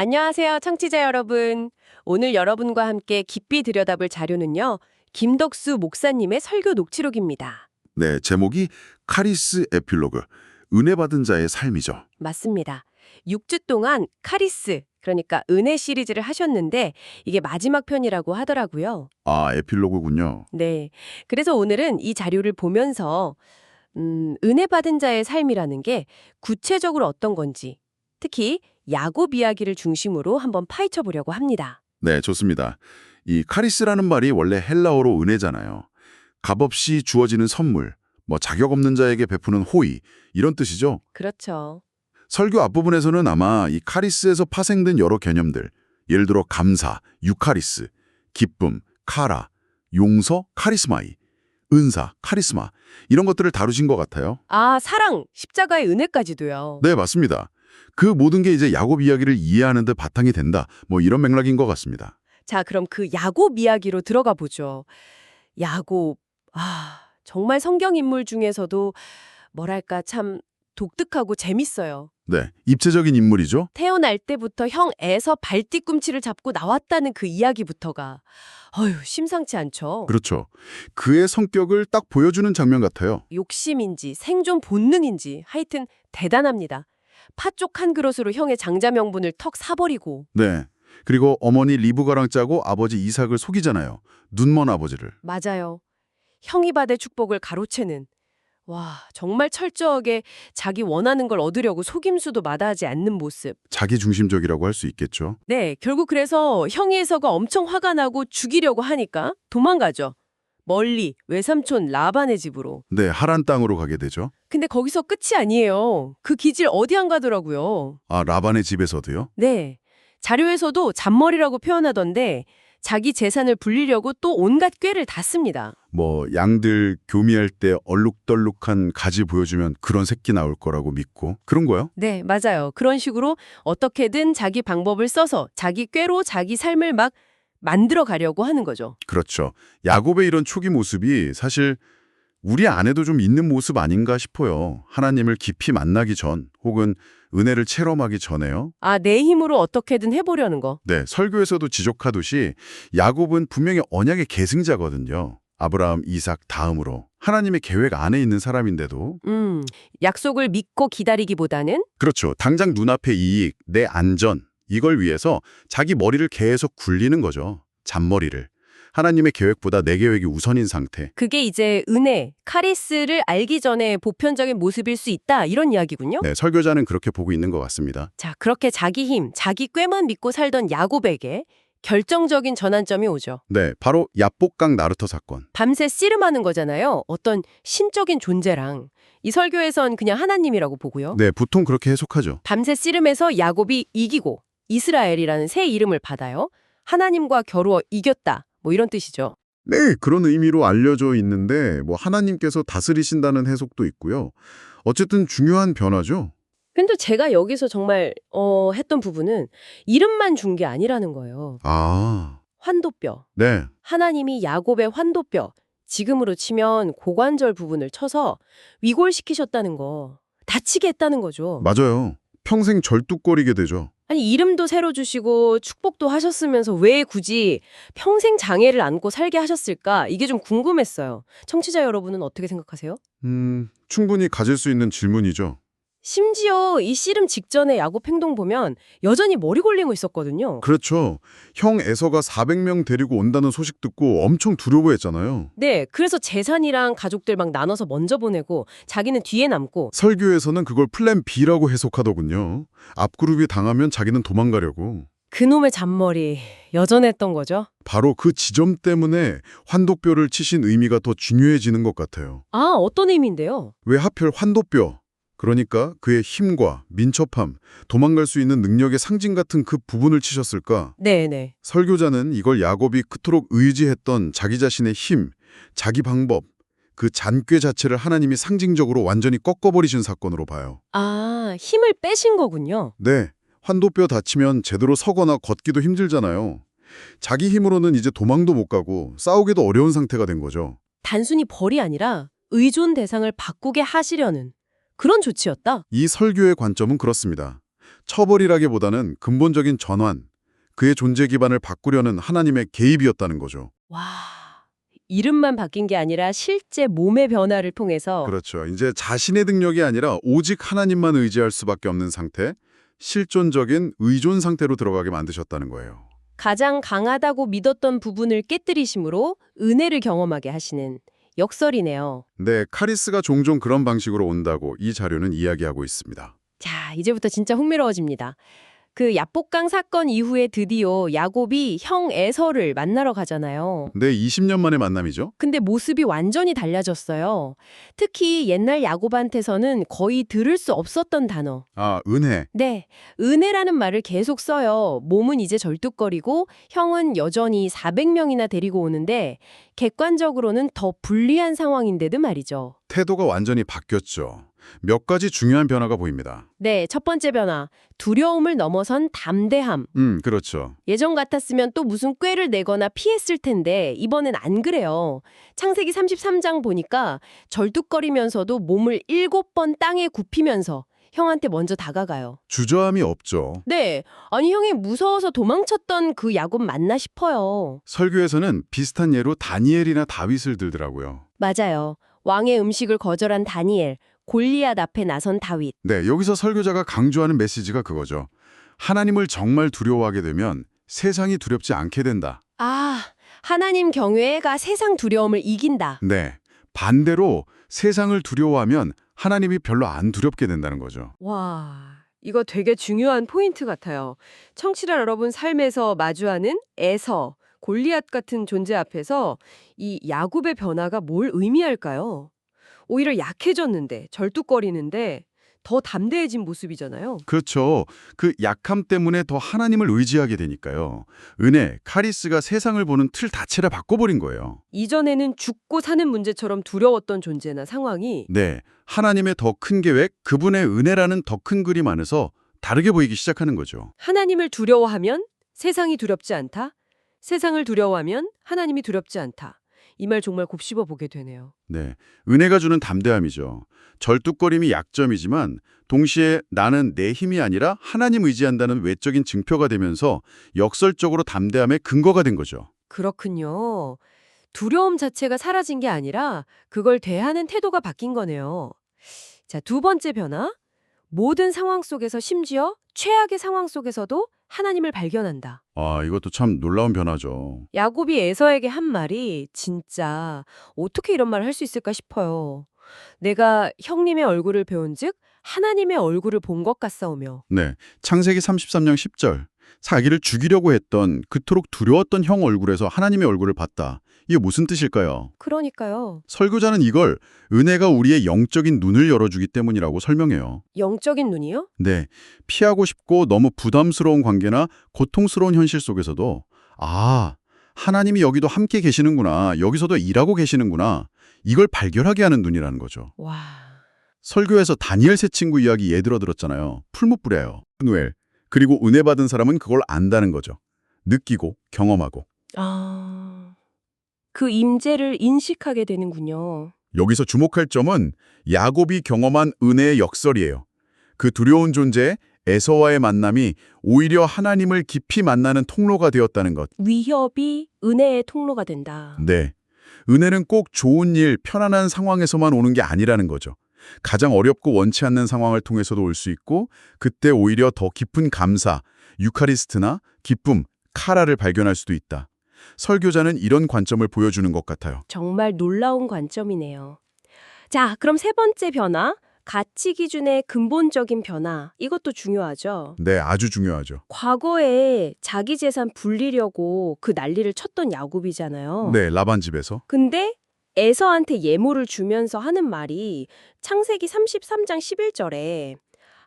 안녕하세요, 청취자 여러분. 오늘 여러분과 함께 깊이 들여다볼 자료는요, 김덕수 목사님의 설교 녹취록입니다. 네, 제목이 카리스 에필로그, 은혜 받은 자의 삶이죠. 맞습니다. 6주 동안 카리스, 그러니까 은혜 시리즈를 하셨는데 이게 마지막 편이라고 하더라고요. 아, 에필로그군요. 네. 그래서 오늘은 이 자료를 보면서 은혜 받은 자의 삶이라는 게 구체적으로 어떤 건지, 특히 야곱 이야기를 중심으로 한번 파헤쳐 보려고 합니다. 네, 좋습니다. 이 카리스라는 말이 원래 헬라어로 은혜잖아요. 값없이 주어지는 선물, 자격 없는 자에게 베푸는 호의, 이런 뜻이죠. 그렇죠. 설교 앞부분에서는 아마 이 카리스에서 파생된 여러 개념들, 예를 들어 감사, 유카리스, 기쁨, 카라, 용서, 카리스마이, 은사, 카리스마, 이런 것들을 다루신 것 같아요. 아, 사랑, 십자가의 은혜까지도요. 네, 맞습니다. 그 모든 게 이제 야곱 이야기를 이해하는 데 바탕이 된다. 이런 맥락인 것 같습니다. 자, 그럼 그 야곱 이야기로 들어가 보죠. 야곱, 정말 성경 인물 중에서도 뭐랄까 참 독특하고 재밌어요. 네, 입체적인 인물이죠. 태어날 때부터 형 에서 발뒤꿈치를 잡고 나왔다는 그 이야기부터가 심상치 않죠. 그렇죠. 그의 성격을 딱 보여주는 장면 같아요. 욕심인지 생존 본능인지 하여튼 대단합니다. 팥죽 한 그릇으로 형의 장자 명분을 턱 사버리고. 네. 그리고 어머니 리브가랑 짜고 아버지 이삭을 속이잖아요. 눈먼 아버지를. 맞아요. 형이 받을 축복을 가로채는. 와, 정말 철저하게 자기 원하는 걸 얻으려고 속임수도 마다하지 않는 모습. 자기중심적이라고 할 수 있겠죠. 네, 결국 그래서 형이 에서가 엄청 화가 나고 죽이려고 하니까 도망가죠. 멀리 외삼촌 라반의 집으로. 네, 하란 땅으로 가게 되죠. 근데 거기서 끝이 아니에요. 그 기질 어디 안 가더라고요. 아, 라반의 집에서도요? 네, 자료에서도 잔머리라고 표현하던데 자기 재산을 불리려고 또 온갖 꾀를 다 씁니다. 양들 교미할 때 얼룩덜룩한 가지 보여주면 그런 새끼 나올 거라고 믿고 그런 거요? 네, 맞아요. 그런 식으로 어떻게든 자기 방법을 써서 자기 꾀로 자기 삶을 막 만들어 가려고 하는 거죠. 그렇죠. 야곱의 이런 초기 모습이 사실 우리 안에도 좀 있는 모습 아닌가 싶어요. 하나님을 깊이 만나기 전 혹은 은혜를 체험하기 전에요. 아, 내 힘으로 어떻게든 해보려는 거. 네, 설교에서도 지적하듯이 야곱은 분명히 언약의 계승자거든요. 아브라함, 이삭 다음으로 하나님의 계획 안에 있는 사람인데도 약속을 믿고 기다리기보다는 그렇죠. 당장 눈앞의 이익, 내 안전 이걸 위해서 자기 머리를 계속 굴리는 거죠. 잔머리를. 하나님의 계획보다 내 계획이 우선인 상태. 그게 이제 은혜, 카리스를 알기 전에 보편적인 모습일 수 있다 이런 이야기군요. 네, 설교자는 그렇게 보고 있는 것 같습니다. 자, 그렇게 자기 힘, 자기 꾀만 믿고 살던 야곱에게 결정적인 전환점이 오죠. 네, 바로 야복강 나루터 사건. 밤새 씨름하는 거잖아요. 어떤 신적인 존재랑. 이 설교에선 그냥 하나님이라고 보고요. 네, 보통 그렇게 해석하죠. 밤새 씨름해서 야곱이 이기고 이스라엘이라는 새 이름을 받아요. 하나님과 겨루어 이겼다. 이런 뜻이죠. 네, 그런 의미로 알려져 있는데 하나님께서 다스리신다는 해석도 있고요. 어쨌든 중요한 변화죠. 근데 제가 여기서 정말 했던 부분은 이름만 준 게 아니라는 거예요. 아, 환도뼈. 네. 하나님이 야곱의 환도뼈, 지금으로 치면 고관절 부분을 쳐서 위골시키셨다는 거. 다치게 했다는 거죠. 맞아요. 평생 절뚝거리게 되죠. 아니, 이름도 새로 주시고 축복도 하셨으면서 왜 굳이 평생 장애를 안고 살게 하셨을까? 이게 좀 궁금했어요. 청취자 여러분은 어떻게 생각하세요? 충분히 가질 수 있는 질문이죠. 심지어 이 씨름 직전에 야곱 행동 보면 여전히 머리 골리고 있었거든요. 그렇죠. 형 에서가 400명 데리고 온다는 소식 듣고 엄청 두려워했잖아요. 네, 그래서 재산이랑 가족들 막 나눠서 먼저 보내고 자기는 뒤에 남고. 설교에서는 그걸 플랜 B라고 해석하더군요. 앞그룹이 당하면 자기는 도망가려고. 그놈의 잔머리 여전했던 거죠. 바로 그 지점 때문에 환도뼈를 치신 의미가 더 중요해지는 것 같아요. 아, 어떤 의미인데요? 왜 하필 환도뼈? 그러니까 그의 힘과 민첩함, 도망갈 수 있는 능력의 상징 같은 그 부분을 치셨을까? 네네. 설교자는 이걸 야곱이 그토록 의지했던 자기 자신의 힘, 자기 방법, 그 잔꾀 자체를 하나님이 상징적으로 완전히 꺾어버리신 사건으로 봐요. 아, 힘을 빼신 거군요. 네, 환도뼈 다치면 제대로 서거나 걷기도 힘들잖아요. 자기 힘으로는 이제 도망도 못 가고 싸우기도 어려운 상태가 된 거죠. 단순히 벌이 아니라 의존 대상을 바꾸게 하시려는 그런 조치였다. 이 설교의 관점은 그렇습니다. 처벌이라기보다는 근본적인 전환, 그의 존재 기반을 바꾸려는 하나님의 개입이었다는 거죠. 와, 이름만 바뀐 게 아니라 실제 몸의 변화를 통해서 그렇죠. 이제 자신의 능력이 아니라 오직 하나님만 의지할 수밖에 없는 상태, 실존적인 의존 상태로 들어가게 만드셨다는 거예요. 가장 강하다고 믿었던 부분을 깨뜨리심으로 은혜를 경험하게 하시는 역설이네요. 네, 카리스가 종종 그런 방식으로 온다고 이 자료는 이야기하고 있습니다. 자, 이제부터 진짜 흥미로워집니다. 그 야복강 사건 이후에 드디어 야곱이 형 에서를 만나러 가잖아요. 네, 20년 만의 만남이죠. 근데 모습이 완전히 달라졌어요. 특히 옛날 야곱한테서는 거의 들을 수 없었던 단어. 아, 은혜. 네, 은혜라는 말을 계속 써요. 몸은 이제 절뚝거리고 형은 여전히 400명이나 데리고 오는데 객관적으로는 더 불리한 상황인데도 말이죠. 태도가 완전히 바뀌었죠. 몇 가지 중요한 변화가 보입니다. 네, 첫 번째 변화. 두려움을 넘어선 담대함. 그렇죠. 예전 같았으면 또 무슨 꾀를 내거나 피했을 텐데 이번엔 안 그래요. 창세기 33장 보니까 절뚝거리면서도 몸을 7번 땅에 굽히면서 형한테 먼저 다가가요. 주저함이 없죠. 네, 아니 형이 무서워서 도망쳤던 그 야곱 맞나 싶어요. 설교에서는 비슷한 예로 다니엘이나 다윗을 들더라고요. 맞아요. 왕의 음식을 거절한 다니엘, 골리앗 앞에 나선 다윗. 네, 여기서 설교자가 강조하는 메시지가 그거죠. 하나님을 정말 두려워하게 되면 세상이 두렵지 않게 된다. 아, 하나님 경외가 세상 두려움을 이긴다. 네, 반대로 세상을 두려워하면 하나님이 별로 안 두렵게 된다는 거죠. 와, 이거 되게 중요한 포인트 같아요. 청취자 여러분 삶에서 마주하는 에서, 골리앗 같은 존재 앞에서 이 야곱의 변화가 뭘 의미할까요? 오히려 약해졌는데, 절뚝거리는데 더 담대해진 모습이잖아요. 그렇죠. 그 약함 때문에 더 하나님을 의지하게 되니까요. 은혜, 카리스가 세상을 보는 틀 자체를 바꿔버린 거예요. 이전에는 죽고 사는 문제처럼 두려웠던 존재나 상황이 네, 하나님의 더 큰 계획, 그분의 은혜라는 더 큰 그림 안에서 다르게 보이기 시작하는 거죠. 하나님을 두려워하면 세상이 두렵지 않다. 세상을 두려워하면 하나님이 두렵지 않다. 이 말 정말 곱씹어 보게 되네요. 네, 은혜가 주는 담대함이죠. 절뚝거림이 약점이지만 동시에 나는 내 힘이 아니라 하나님 의지한다는 외적인 증표가 되면서 역설적으로 담대함의 근거가 된 거죠. 그렇군요. 두려움 자체가 사라진 게 아니라 그걸 대하는 태도가 바뀐 거네요. 자, 두 번째 변화. 모든 상황 속에서 심지어 최악의 상황 속에서도 하나님을 발견한다. 아, 이것도 참 놀라운 변화죠. 야곱이 에서에게 한 말이 진짜 어떻게 이런 말을 할 수 있을까 싶어요. 내가 형님의 얼굴을 배운즉 하나님의 얼굴을 본 것 같사오며. 네, 창세기 33장 10절. 자기를 죽이려고 했던 그토록 두려웠던 형 얼굴에서 하나님의 얼굴을 봤다. 이게 무슨 뜻일까요? 그러니까요. 설교자는 이걸 은혜가 우리의 영적인 눈을 열어주기 때문이라고 설명해요. 영적인 눈이요? 네, 피하고 싶고 너무 부담스러운 관계나 고통스러운 현실 속에서도 아, 하나님이 여기도 함께 계시는구나, 여기서도 일하고 계시는구나, 이걸 발견하게 하는 눈이라는 거죠. 와. 설교에서 다니엘 세 친구 이야기 예들어 들었잖아요. 풀무불이에요. 누엘. 그리고 은혜 받은 사람은 그걸 안다는 거죠. 느끼고 경험하고. 아. 그 임재를 인식하게 되는군요. 여기서 주목할 점은 야곱이 경험한 은혜의 역설이에요. 그 두려운 존재 에서와의 만남이 오히려 하나님을 깊이 만나는 통로가 되었다는 것. 위협이 은혜의 통로가 된다. 네. 은혜는 꼭 좋은 일, 편안한 상황에서만 오는 게 아니라는 거죠. 가장 어렵고 원치 않는 상황을 통해서도 올 수 있고 그때 오히려 더 깊은 감사, 유카리스트나 기쁨, 카라를 발견할 수도 있다. 설교자는 이런 관점을 보여주는 것 같아요. 정말 놀라운 관점이네요. 자, 그럼 세 번째 변화, 가치 기준의 근본적인 변화. 이것도 중요하죠. 네, 아주 중요하죠. 과거에 자기 재산 불리려고 그 난리를 쳤던 야곱이잖아요. 네, 라반 집에서. 근데 에서한테 예물을 주면서 하는 말이 창세기 33장 11절에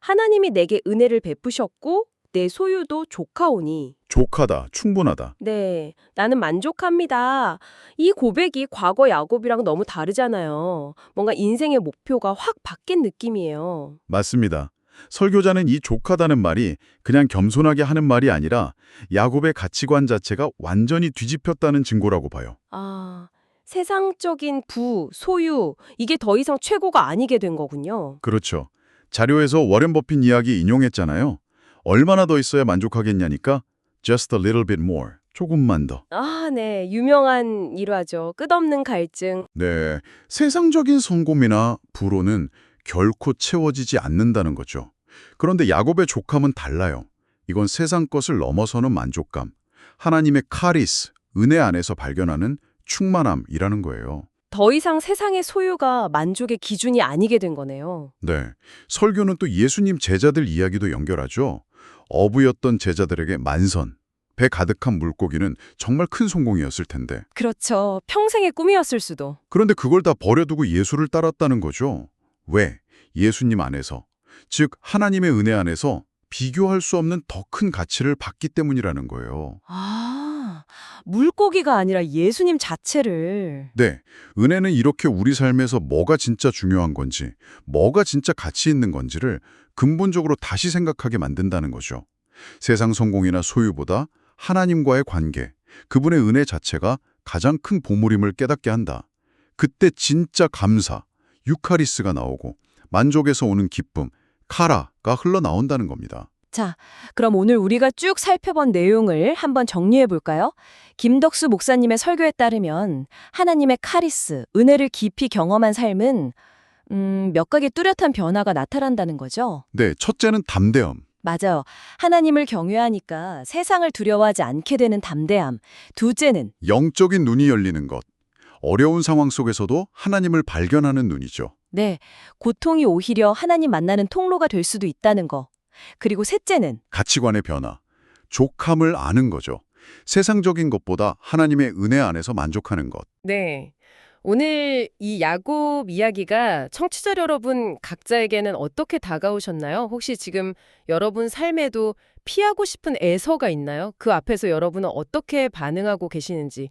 하나님이 내게 은혜를 베푸셨고 내 소유도 족하오니. 족하다, 충분하다. 네, 나는 만족합니다. 이 고백이 과거 야곱이랑 너무 다르잖아요. 뭔가 인생의 목표가 확 바뀐 느낌이에요. 맞습니다. 설교자는 이 족하다는 말이 그냥 겸손하게 하는 말이 아니라 야곱의 가치관 자체가 완전히 뒤집혔다는 증거라고 봐요. 아, 세상적인 부, 소유, 이게 더 이상 최고가 아니게 된 거군요. 그렇죠. 자료에서 워렌 버핏 이야기 인용했잖아요. 얼마나 더 있어야 만족하겠냐니까 just a little bit more. 조금만 더. 아, 네. 유명한 일화죠. 끝없는 갈증. 네, 세상적인 성공이나 부로는 결코 채워지지 않는다는 거죠. 그런데 야곱의 족함은 달라요. 이건 세상 것을 넘어서는 만족감, 하나님의 카리스, 은혜 안에서 발견하는 충만함이라는 거예요. 더 이상 세상의 소유가 만족의 기준이 아니게 된 거네요. 네, 설교는 또 예수님 제자들 이야기도 연결하죠. 어부였던 제자들에게 만선, 배 가득한 물고기는 정말 큰 성공이었을 텐데. 그렇죠. 평생의 꿈이었을 수도. 그런데 그걸 다 버려두고 예수를 따랐다는 거죠. 왜? 예수님 안에서, 즉 하나님의 은혜 안에서 비교할 수 없는 더 큰 가치를 받기 때문이라는 거예요. 아, 물고기가 아니라 예수님 자체를. 네, 은혜는 이렇게 우리 삶에서 뭐가 진짜 중요한 건지, 뭐가 진짜 가치 있는 건지를 근본적으로 다시 생각하게 만든다는 거죠. 세상 성공이나 소유보다 하나님과의 관계, 그분의 은혜 자체가 가장 큰 보물임을 깨닫게 한다. 그때 진짜 감사, 유카리스가 나오고 만족에서 오는 기쁨, 카라가 흘러나온다는 겁니다. 자, 그럼 오늘 우리가 쭉 살펴본 내용을 한번 정리해 볼까요? 김덕수 목사님의 설교에 따르면 하나님의 카리스, 은혜를 깊이 경험한 삶은 몇 가지 뚜렷한 변화가 나타난다는 거죠. 네, 첫째는 담대함. 맞아요. 하나님을 경외하니까 세상을 두려워하지 않게 되는 담대함. 둘째는 영적인 눈이 열리는 것. 어려운 상황 속에서도 하나님을 발견하는 눈이죠. 네, 고통이 오히려 하나님 만나는 통로가 될 수도 있다는 거. 그리고 셋째는 가치관의 변화. 족함을 아는 거죠. 세상적인 것보다 하나님의 은혜 안에서 만족하는 것. 네. 오늘 이 야곱 이야기가 청취자 여러분 각자에게는 어떻게 다가오셨나요? 혹시 지금 여러분 삶에도 피하고 싶은 애서가 있나요? 그 앞에서 여러분은 어떻게 반응하고 계시는지,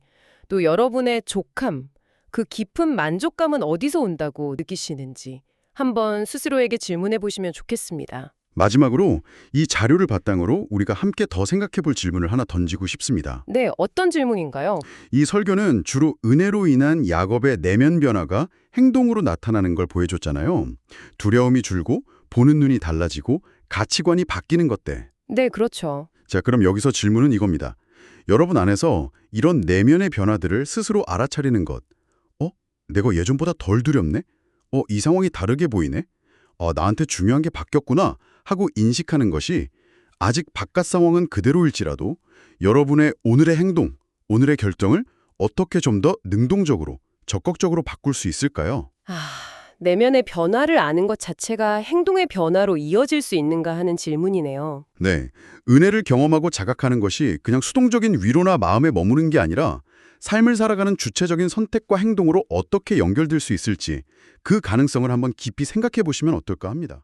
또 여러분의 족함, 그 깊은 만족감은 어디서 온다고 느끼시는지 한번 스스로에게 질문해 보시면 좋겠습니다. 마지막으로 이 자료를 바탕으로 우리가 함께 더 생각해 볼 질문을 하나 던지고 싶습니다. 네, 어떤 질문인가요? 이 설교는 주로 은혜로 인한 야곱의 내면 변화가 행동으로 나타나는 걸 보여줬잖아요. 두려움이 줄고 보는 눈이 달라지고 가치관이 바뀌는 것들. 네, 그렇죠. 자, 그럼 여기서 질문은 이겁니다. 여러분 안에서 이런 내면의 변화들을 스스로 알아차리는 것. 내가 예전보다 덜 두렵네? 이 상황이 다르게 보이네? 나한테 중요한 게 바뀌었구나 하고 인식하는 것이 아직 바깥 상황은 그대로일지라도 여러분의 오늘의 행동, 오늘의 결정을 어떻게 좀 더 능동적으로, 적극적으로 바꿀 수 있을까요? 내면의 변화를 아는 것 자체가 행동의 변화로 이어질 수 있는가 하는 질문이네요. 네, 은혜를 경험하고 자각하는 것이 그냥 수동적인 위로나 마음에 머무는 게 아니라 삶을 살아가는 주체적인 선택과 행동으로 어떻게 연결될 수 있을지 그 가능성을 한번 깊이 생각해 보시면 어떨까 합니다.